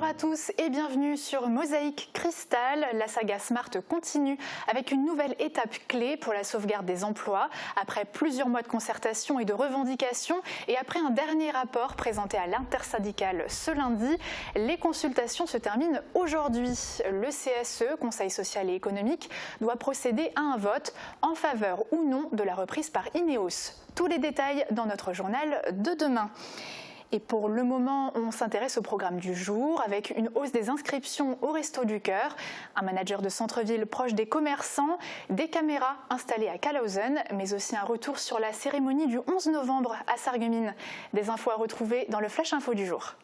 à tous et bienvenue sur Mosaïque Cristal. La saga Smart continue avec une nouvelle étape clé pour la sauvegarde des emplois. Après plusieurs mois de concertation et de revendications et après un dernier rapport présenté à l'intersyndicale ce lundi, les consultations se terminent aujourd'hui. Le CSE, Conseil social et économique, doit procéder à un vote en faveur ou non de la reprise par Ineos. Tous les détails dans notre journal de demain. Et pour le moment, on s'intéresse au programme du jour avec une hausse des inscriptions au Resto du Cœur, un manager de centre-ville proche des commerçants, des caméras installées à Calhausen, mais aussi un retour sur la cérémonie du 11 novembre à Sarreguemines. Des infos à retrouver dans le Flash Info du jour.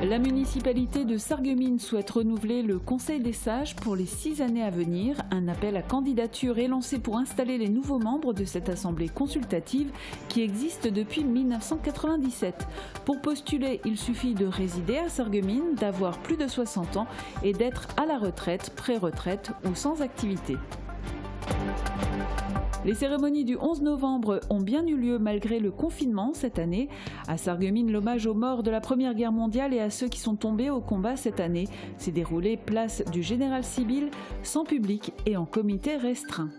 La municipalité de Sarreguemines souhaite renouveler le Conseil des sages pour les 6 années à venir. Un appel à candidature est lancé pour installer les nouveaux membres de cette assemblée consultative qui existe depuis 1997. Pour postuler, il suffit de résider à Sarreguemines, d'avoir plus de 60 ans et d'être à la retraite, pré-retraite ou sans activité. Les cérémonies du 11 novembre ont bien eu lieu malgré le confinement cette année. À Sarreguemines, l'hommage aux morts de la Première Guerre mondiale et à ceux qui sont tombés au combat cette année s'est déroulé place du Général Sibylle, sans public et en comité restreint.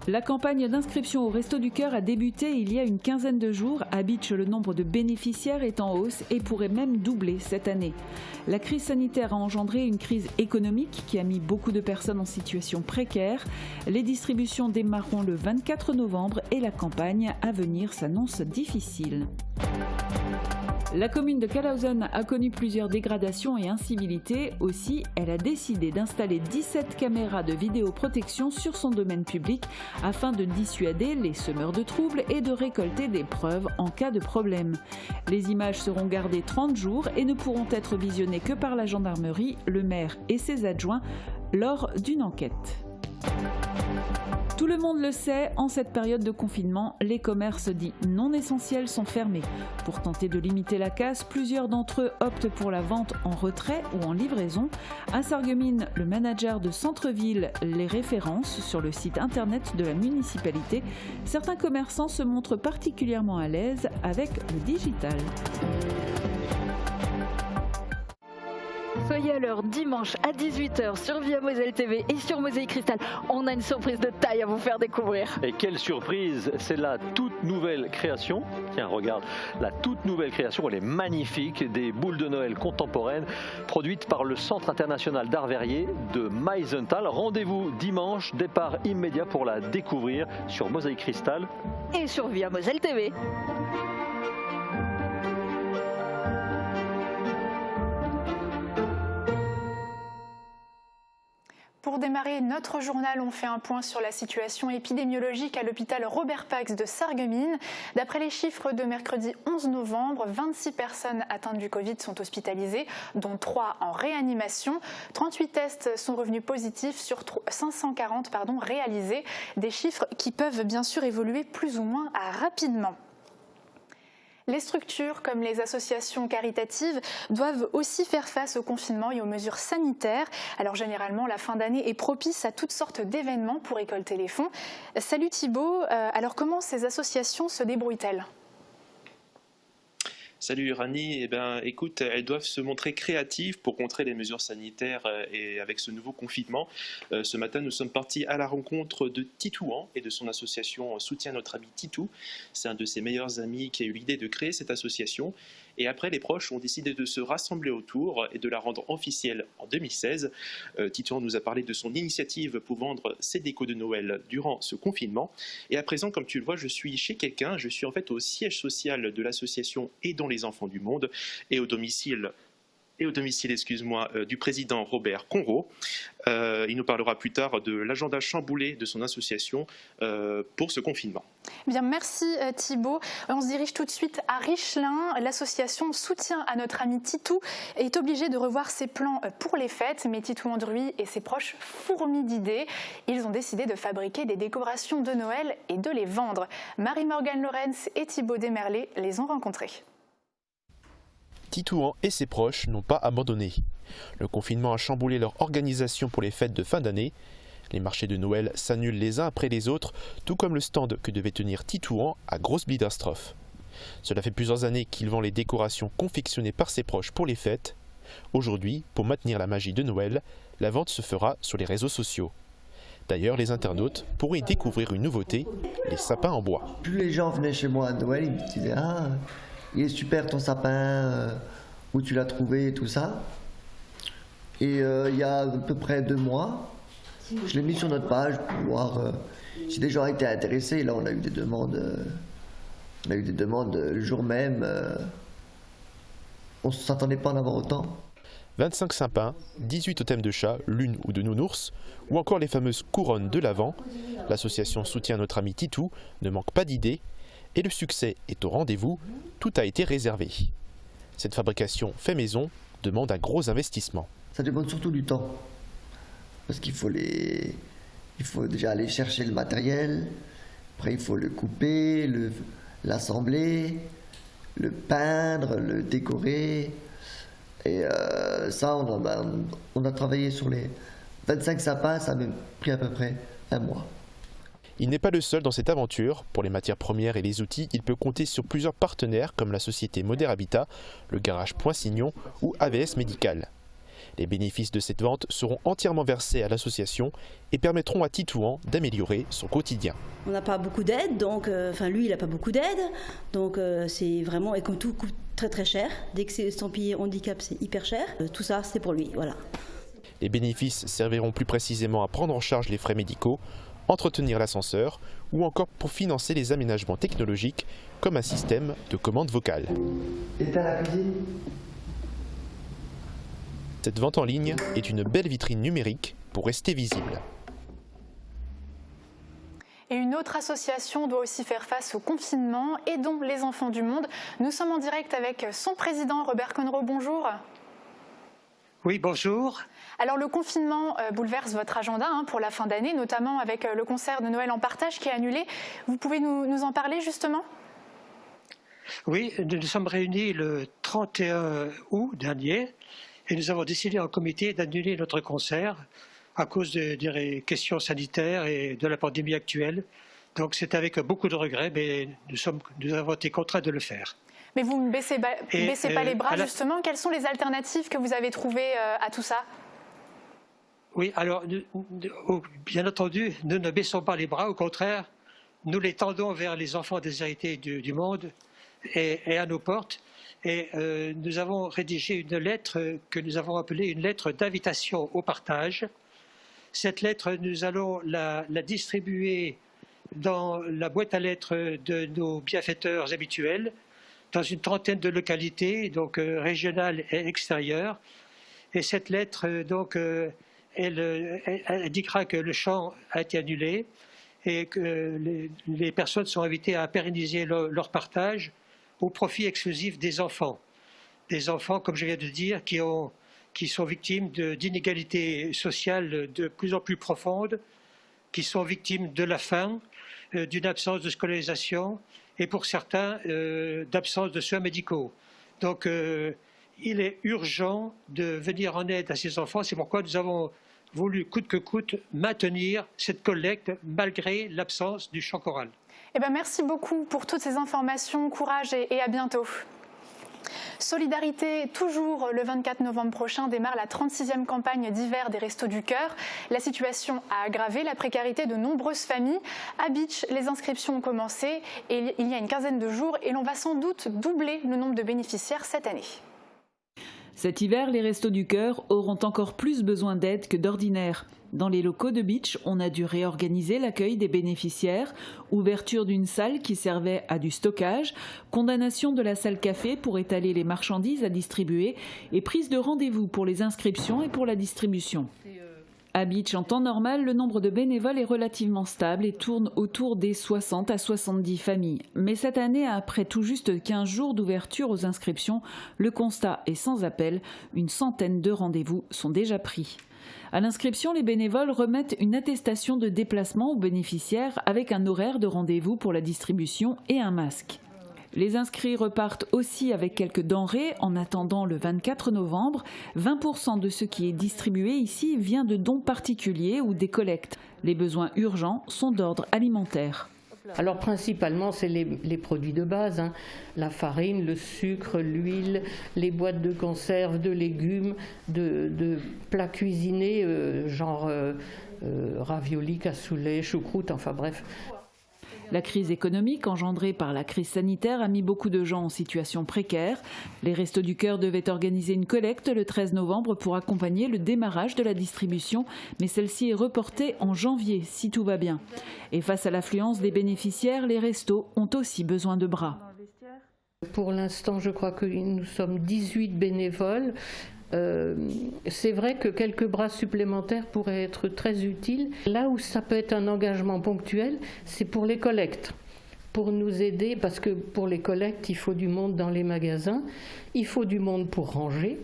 La campagne d'inscription au Resto du Cœur a débuté il y a une quinzaine de jours. À Bitche, le nombre de bénéficiaires est en hausse et pourrait même doubler cette année. La crise sanitaire a engendré une crise économique qui a mis beaucoup de personnes en situation précaire. Les distributions démarreront le 24 novembre et la campagne à venir s'annonce difficile. La commune de Calhausen a connu plusieurs dégradations et incivilités. Aussi, elle a décidé d'installer 17 caméras de vidéoprotection sur son domaine public afin de dissuader les semeurs de troubles et de récolter des preuves en cas de problème. Les images seront gardées 30 jours et ne pourront être visionnées que par la gendarmerie, le maire et ses adjoints lors d'une enquête. Tout le monde le sait, en cette période de confinement, les commerces dits non essentiels sont fermés. Pour tenter de limiter la casse, plusieurs d'entre eux optent pour la vente en retrait ou en livraison. À Sarreguemines, le manager de centre-ville les référence sur le site internet de la municipalité. Certains commerçants se montrent particulièrement à l'aise avec le digital. Soyez à l'heure dimanche à 18h sur Via Moselle TV et sur Mosaïque Cristal. On a une surprise de taille à vous faire découvrir. Et quelle surprise! C'est la toute nouvelle création. Tiens, regarde, la toute nouvelle création, elle est magnifique. Des boules de Noël contemporaines produites par le Centre international d'art verrier de Meisenthal. Rendez-vous dimanche, départ immédiat pour la découvrir sur Mosaïque Cristal. Et sur Via Moselle TV. Pour démarrer notre journal, on fait un point sur la situation épidémiologique à l'hôpital Robert Pax de Sarreguemines. D'après les chiffres de mercredi 11 novembre, 26 personnes atteintes du Covid sont hospitalisées, dont 3 en réanimation. 38 tests sont revenus positifs sur 540 réalisés. Des chiffres qui peuvent bien sûr évoluer plus ou moins rapidement. Les structures comme les associations caritatives doivent aussi faire face au confinement et aux mesures sanitaires. Alors généralement, la fin d'année est propice à toutes sortes d'événements pour récolter les fonds. Salut Thibaut, alors comment ces associations se débrouillent-elles ? Salut Rani, écoute, elles doivent se montrer créatives pour contrer les mesures sanitaires et avec ce nouveau confinement. Ce matin, nous sommes partis à la rencontre de Titouan et de son association Soutien notre ami Titou. C'est un de ses meilleurs amis qui a eu l'idée de créer cette association. Et après, les proches ont décidé de se rassembler autour et de la rendre officielle en 2016. Titouan nous a parlé de son initiative pour vendre ses décos de Noël durant ce confinement. Et à présent, comme tu le vois, je suis chez quelqu'un. Je suis en fait au siège social de l'association Aidons les enfants du monde et au domicile du président Robert Conrau. Il nous parlera plus tard de l'agenda chamboulé de son association pour ce confinement. Bien, merci Thibaut. On se dirige tout de suite à Richelin. L'association Soutien à notre ami Titou est obligée de revoir ses plans pour les fêtes, mais Titou Andruy et ses proches fourmillent d'idées. Ils ont décidé de fabriquer des décorations de Noël et de les vendre. Marie-Morgane Lorenz et Thibaut Desmerlés les ont rencontrés. Titouan et ses proches n'ont pas abandonné. Le confinement a chamboulé leur organisation pour les fêtes de fin d'année. Les marchés de Noël s'annulent les uns après les autres, tout comme le stand que devait tenir Titouan à Grosse-Biederstroff. Cela fait plusieurs années qu'il vend les décorations confectionnées par ses proches pour les fêtes. Aujourd'hui, pour maintenir la magie de Noël, la vente se fera sur les réseaux sociaux. D'ailleurs, les internautes pourront y découvrir une nouveauté, les sapins en bois. Plus les gens venaient chez moi à Noël, ils me disaient « Ah, il est super ton sapin, où tu l'as trouvé et tout ça ». Et il y a à peu près 2 mois, je l'ai mis sur notre page pour voir si des gens étaient intéressés. Là, on a eu des demandes, le jour même. On ne s'attendait pas à en avoir autant. 25 sapins, 18 totems de chat, lune ou de nounours, ou encore les fameuses couronnes de l'Avent. L'association soutient notre ami Titou, ne manque pas d'idées, et le succès est au rendez-vous, tout a été réservé. Cette fabrication fait maison demande un gros investissement. Ça demande surtout du temps, parce qu'il faut déjà aller chercher le matériel, après il faut le couper, l'assembler, le peindre, le décorer. Et ça, on a travaillé sur les 25 sapins, ça m'a pris à peu près 1 mois. Il n'est pas le seul dans cette aventure. Pour les matières premières et les outils, il peut compter sur plusieurs partenaires comme la société Moder Habitat, le garage Poinsignon ou AVS Médical. Les bénéfices de cette vente seront entièrement versés à l'association et permettront à Titouan d'améliorer son quotidien. On n'a pas beaucoup d'aide, donc lui il n'a pas beaucoup d'aide, donc c'est vraiment, et comme tout coûte très très cher, dès que c'est estampillé handicap c'est hyper cher, tout ça c'est pour lui, voilà. Les bénéfices serviront plus précisément à prendre en charge les frais médicaux, entretenir l'ascenseur ou encore pour financer les aménagements technologiques comme un système de commande vocale. Éteins la cuisine. Cette vente en ligne est une belle vitrine numérique pour rester visible. Et une autre association doit aussi faire face au confinement, Aidons les enfants du monde. Nous sommes en direct avec son président Robert Connereau, bonjour. Oui, bonjour. Alors le confinement bouleverse votre agenda pour la fin d'année, notamment avec le concert de Noël en partage qui est annulé. Vous pouvez nous en parler justement ? Oui, nous nous sommes réunis le 31 août dernier et nous avons décidé en comité d'annuler notre concert à cause des questions sanitaires et de la pandémie actuelle. Donc c'est avec beaucoup de regrets, mais nous avons été contraints de le faire. Mais vous ne baissez pas les bras justement. Quelles sont les alternatives que vous avez trouvées à tout ça ? Oui, alors bien entendu, nous ne baissons pas les bras, au contraire, nous les tendons vers les enfants déshérités du monde et à nos portes. Et nous avons rédigé une lettre que nous avons appelée une lettre d'invitation au partage. Cette lettre, nous allons la distribuer dans la boîte à lettres de nos bienfaiteurs habituels, dans une trentaine de localités, donc régionales et extérieures. Et cette lettre, donc, elle indiquera que le chant a été annulé et que les personnes sont invitées à pérenniser leur partage au profit exclusif des enfants. Des enfants, comme je viens de dire, qui sont victimes d'inégalités sociales de plus en plus profondes, qui sont victimes de la faim, d'une absence de scolarisation et pour certains d'absence de soins médicaux. Donc il est urgent de venir en aide à ces enfants. C'est pourquoi nous avons voulu coûte que coûte maintenir cette collecte malgré l'absence du chant choral. Eh bien, merci beaucoup pour toutes ces informations. Courage et à bientôt. Solidarité, toujours le 24 novembre prochain, démarre la 36e campagne d'hiver des Restos du Cœur. La situation a aggravé la précarité de nombreuses familles. À Bitche, les inscriptions ont commencé et il y a une quinzaine de jours et l'on va sans doute doubler le nombre de bénéficiaires cette année. Cet hiver, les Restos du Cœur auront encore plus besoin d'aide que d'ordinaire. Dans les locaux de Bitche, on a dû réorganiser l'accueil des bénéficiaires, ouverture d'une salle qui servait à du stockage, condamnation de la salle café pour étaler les marchandises à distribuer et prise de rendez-vous pour les inscriptions et pour la distribution. À Bitche, en temps normal, le nombre de bénévoles est relativement stable et tourne autour des 60 à 70 familles. Mais cette année, après tout juste 15 jours d'ouverture aux inscriptions, le constat est sans appel. Une centaine de rendez-vous sont déjà pris. À l'inscription, les bénévoles remettent une attestation de déplacement aux bénéficiaires avec un horaire de rendez-vous pour la distribution et un masque. Les inscrits repartent aussi avec quelques denrées en attendant le 24 novembre. 20% de ce qui est distribué ici vient de dons particuliers ou des collectes. Les besoins urgents sont d'ordre alimentaire. Alors principalement, c'est les produits de base, hein. La farine, le sucre, l'huile, les boîtes de conserve, de légumes, de plats cuisinés, genre raviolis, cassoulet, choucroute, enfin bref. La crise économique engendrée par la crise sanitaire a mis beaucoup de gens en situation précaire. Les Restos du Cœur devaient organiser une collecte le 13 novembre pour accompagner le démarrage de la distribution, mais celle-ci est reportée en janvier, si tout va bien. Et face à l'affluence des bénéficiaires, les restos ont aussi besoin de bras. Pour l'instant, je crois que nous sommes 18 bénévoles. C'est vrai que quelques bras supplémentaires pourraient être très utiles. Là où ça peut être un engagement ponctuel, c'est pour les collectes. Pour nous aider, parce que pour les collectes, il faut du monde dans les magasins, il faut du monde pour ranger,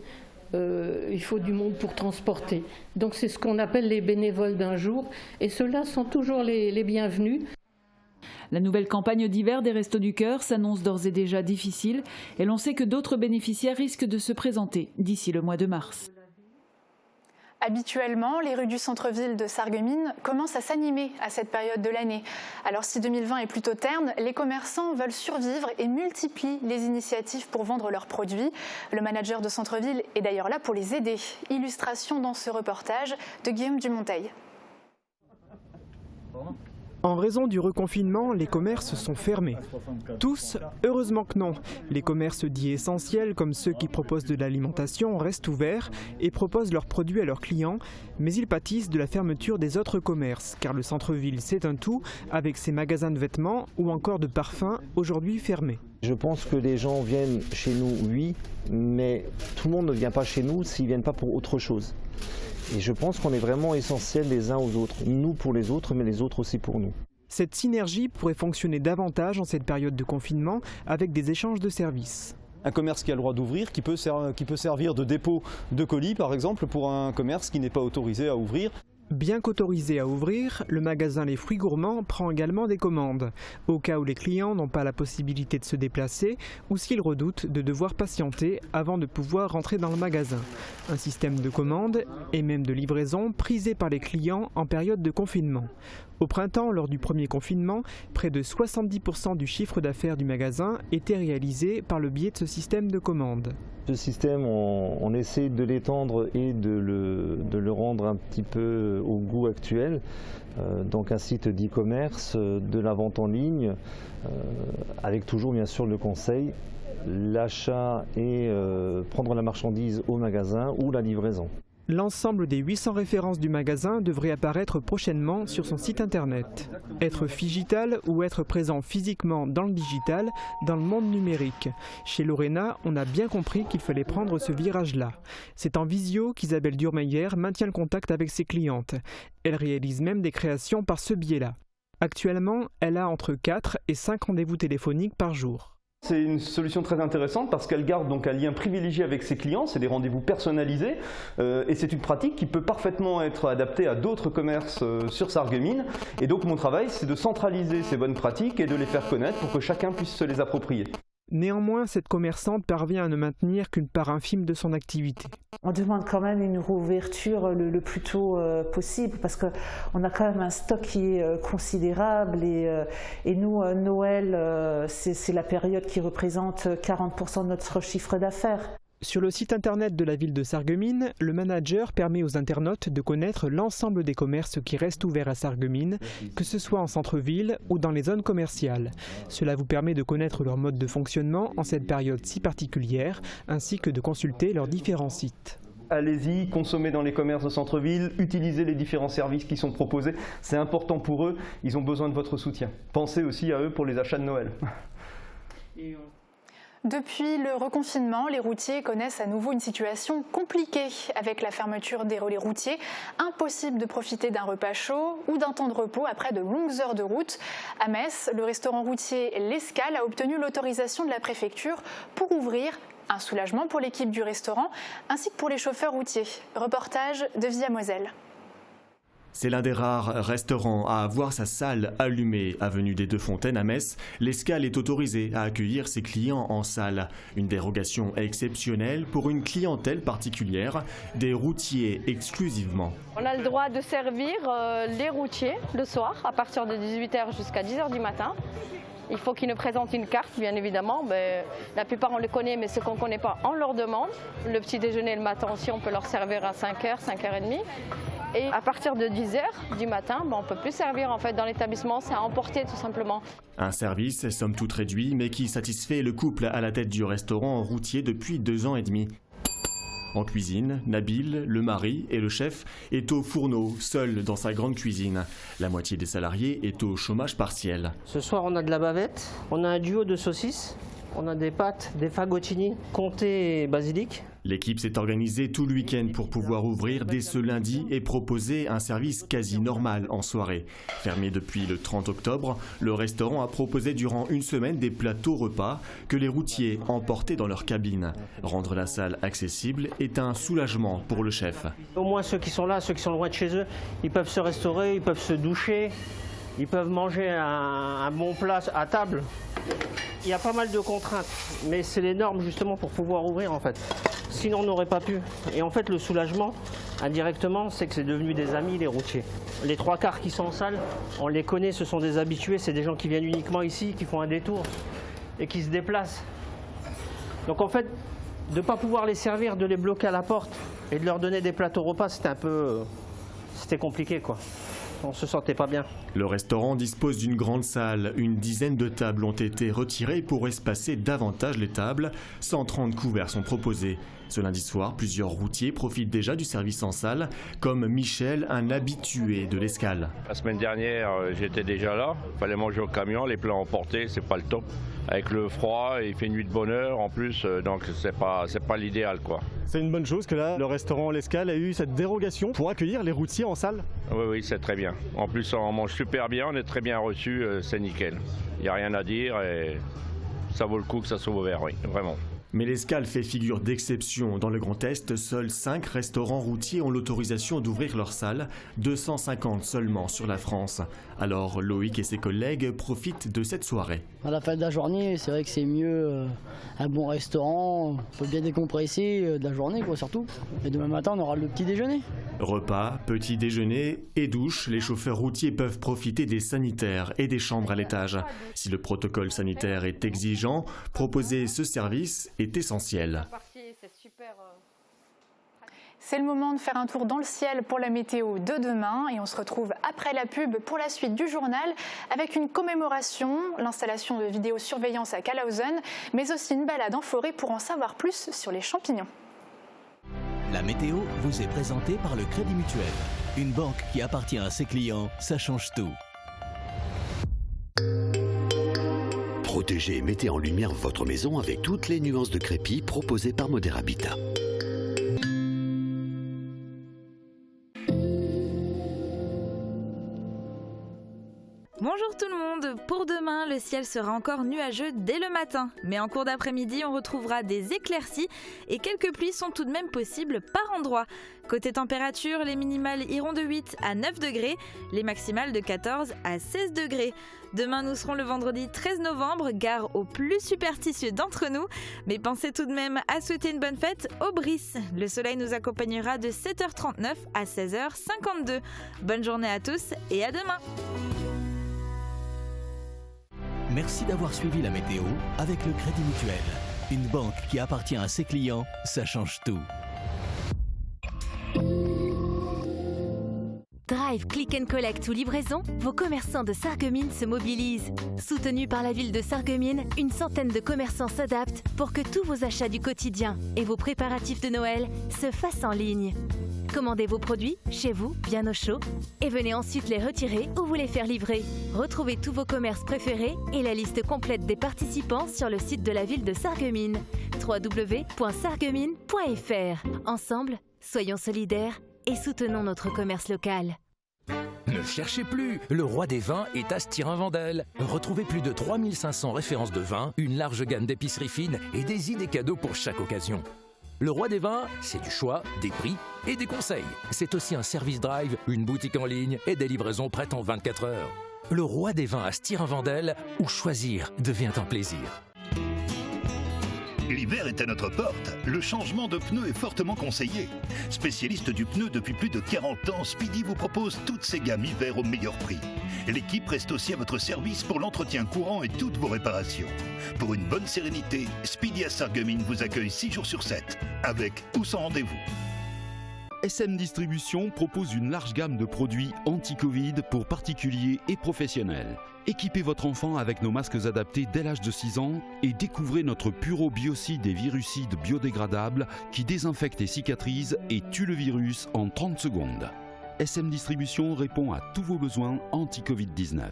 il faut du monde pour transporter. Donc c'est ce qu'on appelle les bénévoles d'un jour, et ceux-là sont toujours les bienvenus. La nouvelle campagne d'hiver des Restos du Cœur s'annonce d'ores et déjà difficile et l'on sait que d'autres bénéficiaires risquent de se présenter d'ici le mois de mars. Habituellement, les rues du centre-ville de Sarreguemines commencent à s'animer à cette période de l'année. Alors si 2020 est plutôt terne, les commerçants veulent survivre et multiplient les initiatives pour vendre leurs produits. Le manager de centre-ville est d'ailleurs là pour les aider. Illustration dans ce reportage de Guillaume Dumonteil. En raison du reconfinement, les commerces sont fermés. Tous, heureusement que non. Les commerces dits essentiels, comme ceux qui proposent de l'alimentation, restent ouverts et proposent leurs produits à leurs clients, mais ils pâtissent de la fermeture des autres commerces, car le centre-ville c'est un tout, avec ses magasins de vêtements ou encore de parfums, aujourd'hui fermés. Je pense que les gens viennent chez nous, oui, mais tout le monde ne vient pas chez nous s'ils ne viennent pas pour autre chose. Et je pense qu'on est vraiment essentiels les uns aux autres, nous pour les autres, mais les autres aussi pour nous. Cette synergie pourrait fonctionner davantage en cette période de confinement avec des échanges de services. Un commerce qui a le droit d'ouvrir, qui peut servir de dépôt de colis par exemple pour un commerce qui n'est pas autorisé à ouvrir. Bien qu'autorisé à ouvrir, le magasin Les Fruits Gourmands prend également des commandes, au cas où les clients n'ont pas la possibilité de se déplacer ou s'ils redoutent de devoir patienter avant de pouvoir rentrer dans le magasin. Un système de commande et même de livraison prisé par les clients en période de confinement. Au printemps, lors du premier confinement, près de 70% du chiffre d'affaires du magasin était réalisé par le biais de ce système de commande. Ce système, on essaie de l'étendre et de le rendre un petit peu au goût actuel. Donc un site d'e-commerce, de la vente en ligne, avec toujours bien sûr le conseil, l'achat et prendre la marchandise au magasin ou la livraison. L'ensemble des 800 références du magasin devrait apparaître prochainement sur son site internet. Être figital ou être présent physiquement dans le digital, dans le monde numérique. Chez Lorena, on a bien compris qu'il fallait prendre ce virage-là. C'est en visio qu'Isabelle Durmeyer maintient le contact avec ses clientes. Elle réalise même des créations par ce biais-là. Actuellement, elle a entre 4 et 5 rendez-vous téléphoniques par jour. C'est une solution très intéressante parce qu'elle garde donc un lien privilégié avec ses clients, c'est des rendez-vous personnalisés et c'est une pratique qui peut parfaitement être adaptée à d'autres commerces sur Sarreguemines. Et donc mon travail, c'est de centraliser ces bonnes pratiques et de les faire connaître pour que chacun puisse se les approprier. Néanmoins, cette commerçante parvient à ne maintenir qu'une part infime de son activité. On demande quand même une réouverture le plus tôt possible parce qu'on a quand même un stock qui est considérable et nous, Noël, c'est la période qui représente 40% de notre chiffre d'affaires. Sur le site internet de la ville de Sarreguemines, le manager permet aux internautes de connaître l'ensemble des commerces qui restent ouverts à Sarreguemines, que ce soit en centre-ville ou dans les zones commerciales. Cela vous permet de connaître leur mode de fonctionnement en cette période si particulière, ainsi que de consulter leurs différents sites. Allez-y, consommez dans les commerces de centre-ville, utilisez les différents services qui sont proposés. C'est important pour eux, ils ont besoin de votre soutien. Pensez aussi à eux pour les achats de Noël. Depuis le reconfinement, les routiers connaissent à nouveau une situation compliquée avec la fermeture des relais routiers. Impossible de profiter d'un repas chaud ou d'un temps de repos après de longues heures de route. À Metz, le restaurant routier L'Escale a obtenu l'autorisation de la préfecture pour ouvrir. Un soulagement pour l'équipe du restaurant ainsi que pour les chauffeurs routiers. Reportage de Via Moselle. C'est l'un des rares restaurants à avoir sa salle allumée. Avenue des Deux Fontaines à Metz, l'Escale est autorisée à accueillir ses clients en salle. Une dérogation exceptionnelle pour une clientèle particulière, des routiers exclusivement. On a le droit de servir les routiers le soir à partir de 18h jusqu'à 10h du matin. Il faut qu'ils nous présentent une carte, bien évidemment. La plupart, on les connaît, mais ceux qu'on ne connaît pas, on leur demande. Le petit déjeuner le matin aussi, on peut leur servir à 5h, 5h30. Et à partir de 10h du matin, on ne peut plus servir en fait, dans l'établissement, c'est à emporter tout simplement. Un service, somme toute réduit, mais qui satisfait le couple à la tête du restaurant routier depuis 2 ans et demi. En cuisine, Nabil, le mari et le chef, est au fourneau, seul dans sa grande cuisine. La moitié des salariés est au chômage partiel. Ce soir, on a de la bavette, on a un duo de saucisses, on a des pâtes, des fagottini, comté et basilic. L'équipe s'est organisée tout le week-end pour pouvoir ouvrir dès ce lundi et proposer un service quasi normal en soirée. Fermé depuis le 30 octobre, le restaurant a proposé durant une semaine des plateaux repas que les routiers emportaient dans leur cabine. Rendre la salle accessible est un soulagement pour le chef. Au moins ceux qui sont là, ceux qui sont loin de chez eux, ils peuvent se restaurer, ils peuvent se doucher, ils peuvent manger un bon plat à table. Il y a pas mal de contraintes, mais c'est les normes justement pour pouvoir ouvrir en fait. Sinon on n'aurait pas pu. Et en fait le soulagement, indirectement, c'est que c'est devenu des amis les routiers. Les 3/4 qui sont en salle, on les connaît, ce sont des habitués, c'est des gens qui viennent uniquement ici, qui font un détour et qui se déplacent. Donc en fait, de ne pas pouvoir les servir, de les bloquer à la porte et de leur donner des plateaux repas, c'était compliqué quoi. On se sentait pas bien. Le restaurant dispose d'une grande salle. Une dizaine de tables ont été retirées pour espacer davantage les tables. 130 couverts sont proposés. Ce lundi soir, plusieurs routiers profitent déjà du service en salle, comme Michel, un habitué de l'Escale. La semaine dernière, j'étais déjà là. Il fallait manger au camion, les plats emportés, c'est pas le top. Avec le froid, il fait nuit de bonne heure en plus, donc c'est pas l'idéal quoi. C'est une bonne chose que là, le restaurant l'Escale a eu cette dérogation pour accueillir les routiers en salle. Oui, c'est très bien. En plus, on mange super bien, on est très bien reçus, c'est nickel. Il n'y a rien à dire et ça vaut le coup que ça soit ouvert, oui, vraiment. Mais l'Escale fait figure d'exception. Dans le Grand Est, seuls 5 restaurants routiers ont l'autorisation d'ouvrir leurs salles, 250 seulement sur la France. Alors Loïc et ses collègues profitent de cette soirée. À la fin de la journée, c'est vrai que c'est mieux un bon restaurant, on peut bien décompresser de la journée quoi, surtout. Et demain matin, on aura le petit déjeuner. Repas, petit déjeuner et douche, les chauffeurs routiers peuvent profiter des sanitaires et des chambres à l'étage. Si le protocole sanitaire est exigeant, proposer ce service est essentiel. C'est le moment de faire un tour dans le ciel pour la météo de demain et on se retrouve après la pub pour la suite du journal avec une commémoration, l'installation de vidéosurveillance à Calhausen, mais aussi une balade en forêt pour en savoir plus sur les champignons. La météo vous est présentée par le Crédit Mutuel. Une banque qui appartient à ses clients, ça change tout. Protégez et mettez en lumière votre maison avec toutes les nuances de crépi proposées par Modèle Habitat. Bonjour tout le monde, pour demain le ciel sera encore nuageux dès le matin, mais en cours d'après-midi on retrouvera des éclaircies et quelques pluies sont tout de même possibles par endroits. Côté température, les minimales iront de 8 à 9 degrés, les maximales de 14 à 16 degrés. Demain nous serons le vendredi 13 novembre, gare aux plus superstitieux d'entre nous, mais pensez tout de même à souhaiter une bonne fête aux Brices. Le soleil nous accompagnera de 7h39 à 16h52. Bonne journée à tous et à demain. Merci d'avoir suivi la météo avec le Crédit Mutuel. Une banque qui appartient à ses clients, ça change tout. Drive, Click and Collect ou livraison, vos commerçants de Sarreguemines se mobilisent. Soutenus par la ville de Sarreguemines, une centaine de commerçants s'adaptent pour que tous vos achats du quotidien et vos préparatifs de Noël se fassent en ligne. Commandez vos produits chez vous, bien au chaud, et venez ensuite les retirer ou vous les faire livrer. Retrouvez tous vos commerces préférés et la liste complète des participants sur le site de la ville de Sarreguemines, www.sarreguemines.fr. Ensemble, soyons solidaires et soutenons notre commerce local. Ne cherchez plus, le roi des vins est à Stirin-Wendel. Retrouvez plus de 3500 références de vins, une large gamme d'épiceries fines et des idées cadeaux pour chaque occasion. Le Roi des Vins, c'est du choix, des prix et des conseils. C'est aussi un service drive, une boutique en ligne et des livraisons prêtes en 24 heures. Le Roi des Vins à Stirin-Vendel, où choisir devient un plaisir. L'hiver est à notre porte. Le changement de pneu est fortement conseillé. Spécialiste du pneu depuis plus de 40 ans, Speedy vous propose toutes ses gammes hiver au meilleur prix. L'équipe reste aussi à votre service pour l'entretien courant et toutes vos réparations. Pour une bonne sérénité, Speedy à Sarreguemines vous accueille 6 jours sur 7, avec ou sans rendez-vous. SM Distribution propose une large gamme de produits anti-Covid pour particuliers et professionnels. Équipez votre enfant avec nos masques adaptés dès l'âge de 6 ans et découvrez notre Puro Biocide et Virucide biodégradables qui désinfectent et cicatrisent et tuent le virus en 30 secondes. SM Distribution répond à tous vos besoins anti-Covid-19.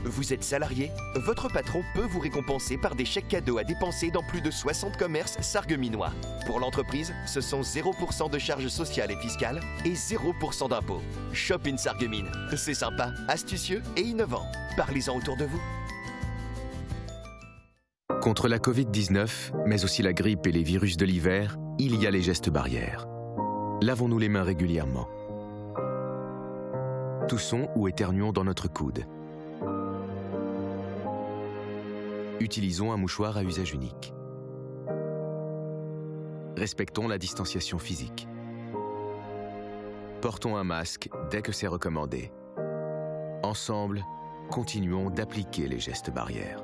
Vous êtes salarié? Votre patron peut vous récompenser par des chèques cadeaux à dépenser dans plus de 60 commerces sarregueminois. Pour l'entreprise, ce sont 0% de charges sociales et fiscales et 0% d'impôts. Shop in Sarreguemines. C'est sympa, astucieux et innovant. Parlez-en autour de vous. Contre la Covid-19, mais aussi la grippe et les virus de l'hiver, il y a les gestes barrières. Lavons-nous les mains régulièrement. Toussons ou éternuons dans notre coude. Utilisons un mouchoir à usage unique. Respectons la distanciation physique. Portons un masque dès que c'est recommandé. Ensemble, continuons d'appliquer les gestes barrières.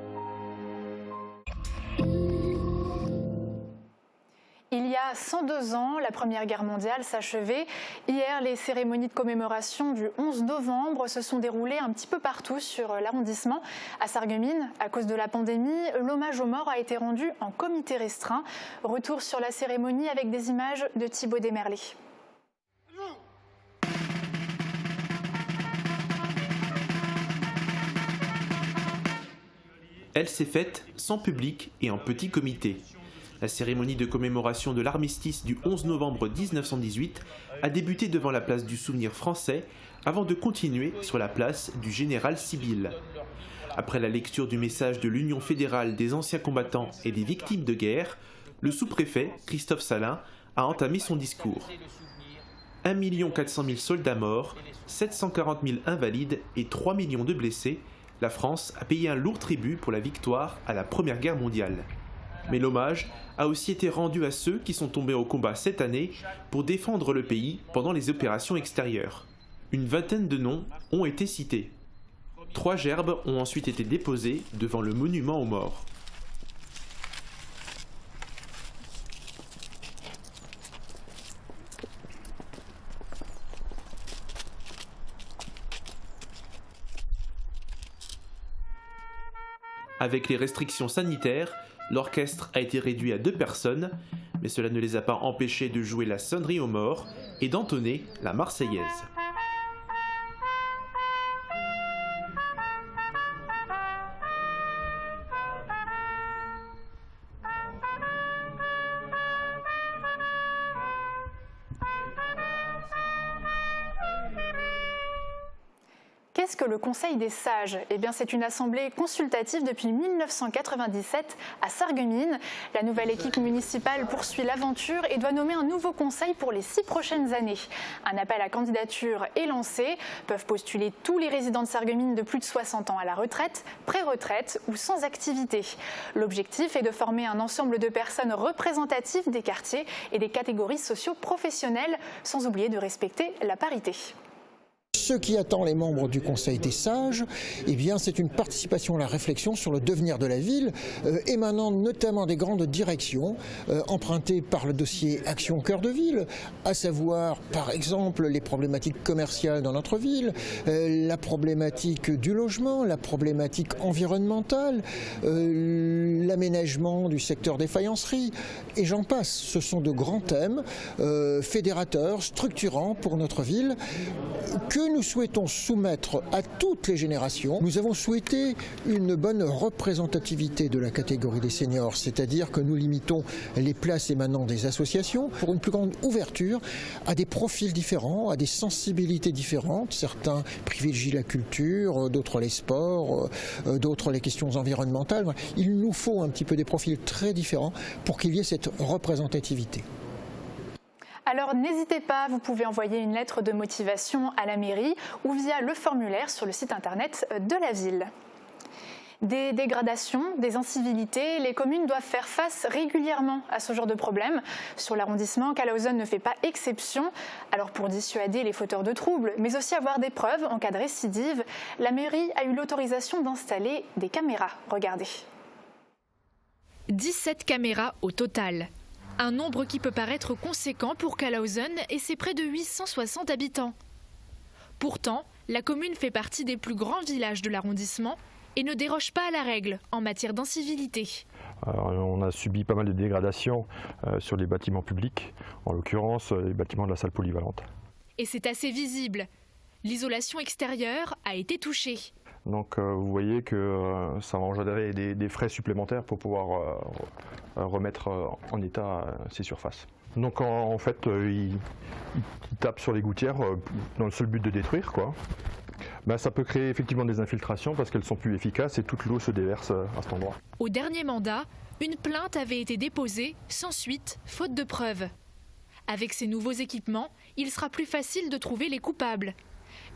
Il y a 102 ans, la Première Guerre mondiale s'achevait. Hier, les cérémonies de commémoration du 11 novembre se sont déroulées un petit peu partout sur l'arrondissement. À Sarreguemines, à cause de la pandémie, l'hommage aux morts a été rendu en comité restreint. Retour sur la cérémonie avec des images de Thibaut Desmerlet. Elle s'est faite sans public et en petit comité. La cérémonie de commémoration de l'armistice du 11 novembre 1918 a débuté devant la place du Souvenir français avant de continuer sur la place du Général Sibylle. Après la lecture du message de l'Union fédérale des anciens combattants et des victimes de guerre, le sous-préfet, Christophe Salin, a entamé son discours. 1 400 000 soldats morts, 740 000 invalides et 3 millions de blessés, la France a payé un lourd tribut pour la victoire à la Première Guerre mondiale. Mais l'hommage a aussi été rendu à ceux qui sont tombés au combat cette année pour défendre le pays pendant les opérations extérieures. Une vingtaine de noms ont été cités. 3 gerbes ont ensuite été déposées devant le monument aux morts. Avec les restrictions sanitaires, l'orchestre a été réduit à 2 personnes, mais cela ne les a pas empêchés de jouer la sonnerie aux morts et d'entonner la Marseillaise. Qu'est-ce que le Conseil des sages? Eh bien, c'est une assemblée consultative depuis 1997 à Sarreguemines. La nouvelle équipe municipale poursuit l'aventure et doit nommer un nouveau conseil pour les 6 prochaines années. Un appel à candidature est lancé. Peuvent postuler tous les résidents de Sarreguemines de plus de 60 ans à la retraite, pré-retraite ou sans activité. L'objectif est de former un ensemble de personnes représentatives des quartiers et des catégories socio-professionnelles, sans oublier de respecter la parité. Ce qui attend les membres du Conseil des sages, eh bien, c'est une participation à la réflexion sur le devenir de la ville, émanant notamment des grandes directions empruntées par le dossier Action Cœur de Ville, à savoir par exemple les problématiques commerciales dans notre ville, la problématique du logement, la problématique environnementale, l'aménagement du secteur des faïenceries, et j'en passe. Ce sont de grands thèmes fédérateurs, structurants pour notre ville, que nous souhaitons soumettre à toutes les générations. Nous avons souhaité une bonne représentativité de la catégorie des seniors, c'est-à-dire que nous limitons les places émanant des associations pour une plus grande ouverture à des profils différents, à des sensibilités différentes. Certains privilégient la culture, d'autres les sports, d'autres les questions environnementales. Il nous faut un petit peu des profils très différents pour qu'il y ait cette représentativité. Alors n'hésitez pas, vous pouvez envoyer une lettre de motivation à la mairie ou via le formulaire sur le site internet de la ville. Des dégradations, des incivilités, les communes doivent faire face régulièrement à ce genre de problème. Sur l'arrondissement, Calauson ne fait pas exception. Alors pour dissuader les fauteurs de troubles, mais aussi avoir des preuves en cas de récidive, la mairie a eu l'autorisation d'installer des caméras. Regardez. 17 caméras au total. Un nombre qui peut paraître conséquent pour Calauson et ses près de 860 habitants. Pourtant, la commune fait partie des plus grands villages de l'arrondissement et ne déroge pas à la règle en matière d'incivilité. On a subi pas mal de dégradations sur les bâtiments publics, en l'occurrence les bâtiments de la salle polyvalente. Et c'est assez visible. L'isolation extérieure a été touchée. Donc vous voyez que ça va engendrer des frais supplémentaires pour pouvoir remettre en état ces surfaces. Donc en fait, ils tapent sur les gouttières dans le seul but de détruire, quoi. Ben, ça peut créer effectivement des infiltrations parce qu'elles sont plus efficaces et toute l'eau se déverse à cet endroit. Au dernier mandat, une plainte avait été déposée sans suite, faute de preuves. Avec ces nouveaux équipements, il sera plus facile de trouver les coupables.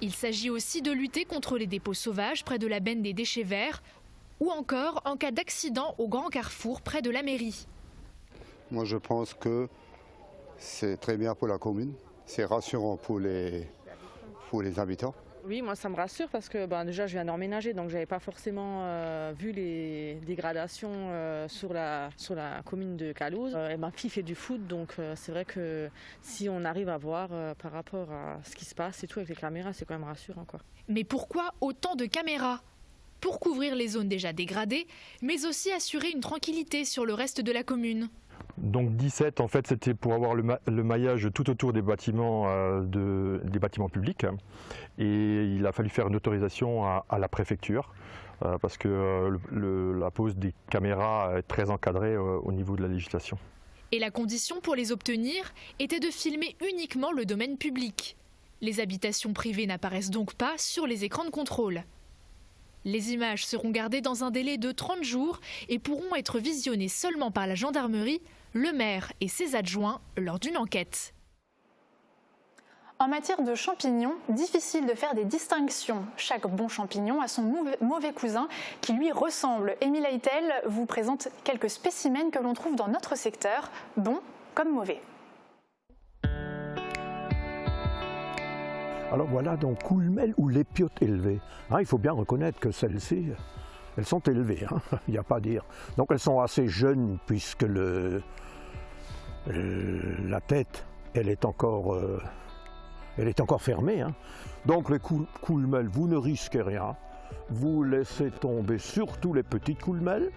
Il s'agit aussi de lutter contre les dépôts sauvages près de la benne des déchets verts ou encore en cas d'accident au Grand Carrefour près de la mairie. Moi je pense que c'est très bien pour la commune, c'est rassurant pour les habitants. Oui, moi ça me rassure parce que déjà je viens d'emménager donc j'avais pas forcément vu les dégradations sur la commune de Calouse. Et ma fille fait du foot donc c'est vrai que si on arrive à voir par rapport à ce qui se passe et tout avec les caméras, c'est quand même rassurant, quoi. Mais pourquoi autant de caméras ? Pour couvrir les zones déjà dégradées, mais aussi assurer une tranquillité sur le reste de la commune. Donc 17, en fait, c'était pour avoir le maillage tout autour des bâtiments publics. Et il a fallu faire une autorisation à la préfecture parce que la pose des caméras est très encadrée au niveau de la législation. Et la condition pour les obtenir était de filmer uniquement le domaine public. Les habitations privées n'apparaissent donc pas sur les écrans de contrôle. Les images seront gardées dans un délai de 30 jours et pourront être visionnées seulement par la gendarmerie, le maire et ses adjoints lors d'une enquête. En matière de champignons, difficile de faire des distinctions. Chaque bon champignon a son mauvais cousin qui lui ressemble. Émile Heitel vous présente quelques spécimens que l'on trouve dans notre secteur, bons comme mauvais. Alors voilà donc coulmelles ou lépiotes élevées. Il faut bien reconnaître que celles-ci, elles sont élevées, il n'y a pas à dire. Donc elles sont assez jeunes puisque la tête, elle est encore fermée. Donc les coulmelles, vous ne risquez rien. Vous laissez tomber surtout les petites coulmelles.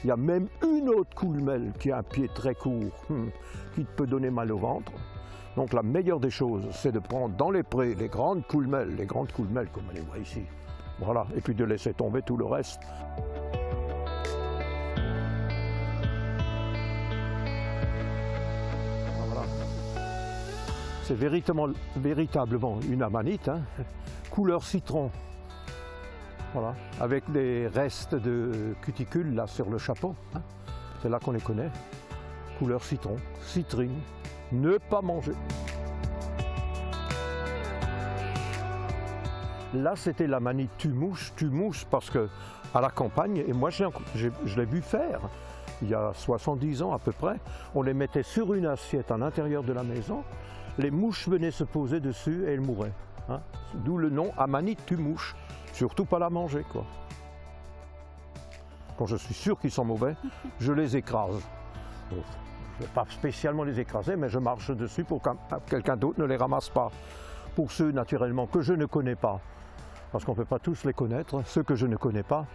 Il y a même une autre coulmelle qui a un pied très court, qui peut donner mal au ventre. Donc la meilleure des choses, c'est de prendre dans les prés les grandes coulmelles comme on les voit ici. Voilà, et puis de laisser tomber tout le reste. Voilà. C'est véritablement une amanite, couleur citron. Voilà, avec des restes de cuticules là sur le chapeau. C'est là qu'on les connaît. Couleur citron, citrine. Ne pas manger. Là, c'était la manite tue-mouche parce que à la campagne, et moi je l'ai vu faire, il y a 70 ans à peu près, on les mettait sur une assiette à l'intérieur de la maison, les mouches venaient se poser dessus et elles mouraient. D'où le nom amanite tue-mouche. Surtout pas la manger, quoi. Quand je suis sûr qu'ils sont mauvais, je les écrase. Je ne vais pas spécialement les écraser, mais je marche dessus pour que quelqu'un d'autre ne les ramasse pas. Pour ceux, naturellement, que je ne connais pas, parce qu'on ne peut pas tous les connaître, ceux que je ne connais pas,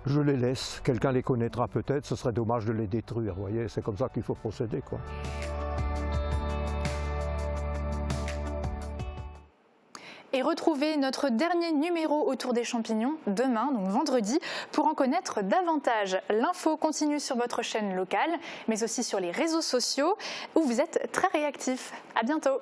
je les laisse. Quelqu'un les connaîtra peut-être, ce serait dommage de les détruire, vous voyez, c'est comme ça qu'il faut procéder, quoi. Et retrouvez notre dernier numéro autour des champignons demain, donc vendredi, pour en connaître davantage. L'info continue sur votre chaîne locale, mais aussi sur les réseaux sociaux où vous êtes très réactifs. À bientôt.